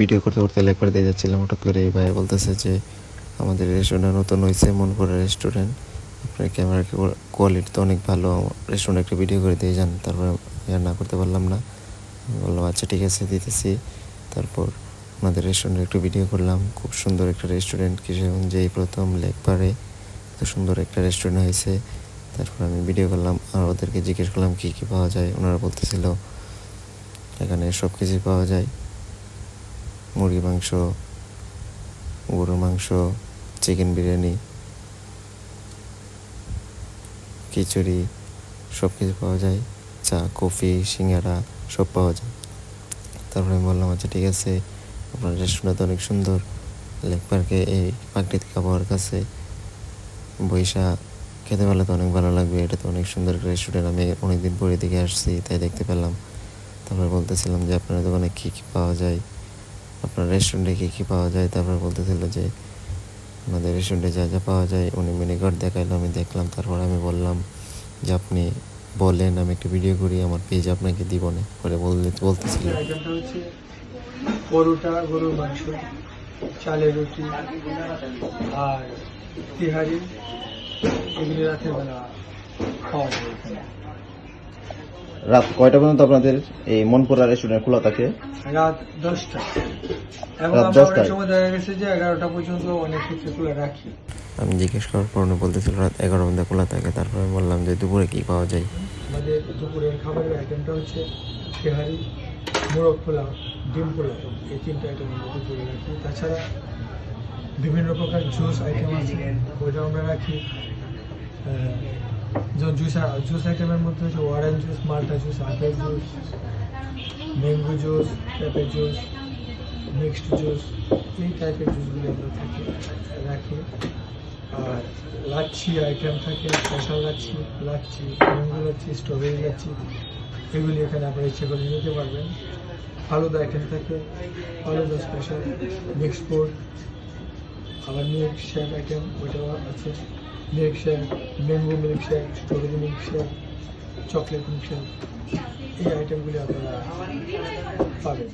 Video করতে করতে লেকপার দিয়ে যাচ্ছিলাম, হঠাৎ করে এই ভাই বলতেছে যে আমাদের রেস্টুরেন্ট নতুন হয়েছে, মনপুরা রেস্টুরেন্ট, আপনার ক্যামেরার কোয়ালিটি তো অনেক ভালো, রেস্টুরেন্ট একটা ভিডিও করে দিয়ে যান। তারপরে আর না করতে পারলাম না, বললাম আচ্ছা ঠিক আছে দিতেছি। তারপর আমাদের রেস্টুরেন্টে একটু ভিডিও করলাম। খুব সুন্দর একটা রেস্টুরেন্ট, কিশোরগঞ্জেই প্রথম লেকপারে এত সুন্দর একটা রেস্টুরেন্ট হয়েছে। তারপর আমি ভিডিও করলাম আর ওদেরকে জিজ্ঞেস করলাম কী কী পাওয়া যায়। ওনারা বলতেছিল এখানে সব কিছুই পাওয়া যায়, মুরগি মাংস, গরুর মাংস, চিকেন বিরিয়ানি, খিচুড়ি, সব কিছু পাওয়া যায়, চা, কফি, সিঙ্গারা সব পাওয়া যায়। তারপরে আমি বললাম আচ্ছা ঠিক আছে, আপনার রেস্টুরেন্ট তো অনেক সুন্দর, লেক পার্কে এই প্রাকৃতিক আবহাওয়ার কাছে বৈশা খেতে পারলে তো অনেক ভালো লাগবে, এটা তো অনেক সুন্দর একটা রেস্টুরেন্ট, আমি অনেকদিন পরে দিকে আসছি তাই দেখতে পেলাম। তারপরে বলতেছিলাম যে আপনার দোকানে কী কী পাওয়া যায়, আপনার রেস্টুরেন্টে কী কী পাওয়া যায়। তারপর বলতেছিল যে আমাদের রেস্টুরেন্টে যা যা পাওয়া যায়, উনি মেনু কার্ড দেখাইলো, আমি দেখলাম। তারপর আমি বললাম যে আপনি বলেন, আমি একটা ভিডিও করি, আমার পেজ আপনাকে দিব না করে বলতেছিল। আইটেমটা হচ্ছে পরোটা, গরুর মাংস, চালের রুটি আর তিহারি, এগুলি রাতের বেলা খাওয়া যায় এখানে। রাত কয়টা পর্যন্ত আপনাদের এই মনপুরা রেস্টুরেন্ট খোলা থাকে? রাত 10টা, এবং রাত আমরা 10টায়? অনেক সময় দেখা গেছে যে 11টা পর্যন্ত অনেক ক্ষেত্রে খোলা রাখি। আমি জিজ্ঞেস করার পর উনি বলতেছিল রাত 11 পর্যন্ত খোলা থাকে। তারপরে আমি বললাম যে দুপুরে কী পাওয়া যায়। আমাদের দুপুরের খাবারের আইটেমটা হচ্ছে তেহারি, মোরগ পোলাও, ডিম পোলাও, এই 3টা আইটেম আমরা দুপুরে রাখি। তাছাড়া বিভিন্ন প্রকার জুস আইটেম আছে, ওইটা আমরা রাখি। যেমন জুস আইটেমের মধ্যে হচ্ছে অরেঞ্জ জুস, মাল্টা juice, apple juice, mango juice, পেঁপে জুস, মিক্সড জুস, এই টাইপের জুসগুলি আমরা রাখি। আর লাচ্ছি আইটেম থাকে, special lassi, mango lassi, strawberry lassi, এগুলি এখানে আপনারা ইচ্ছে করে নিতে পারবেন। ফালুদা আইটেম থাকে, ফালুদা স্পেশাল, মিক্সড ফ্রুট, আবার মিল্ক শেক আইটেম ওইটাও আছে, milk shake, mango milk shake, strawberry milk shake, chocolate milk shake, এই আইটেমগুলি আপনারা পাবেন।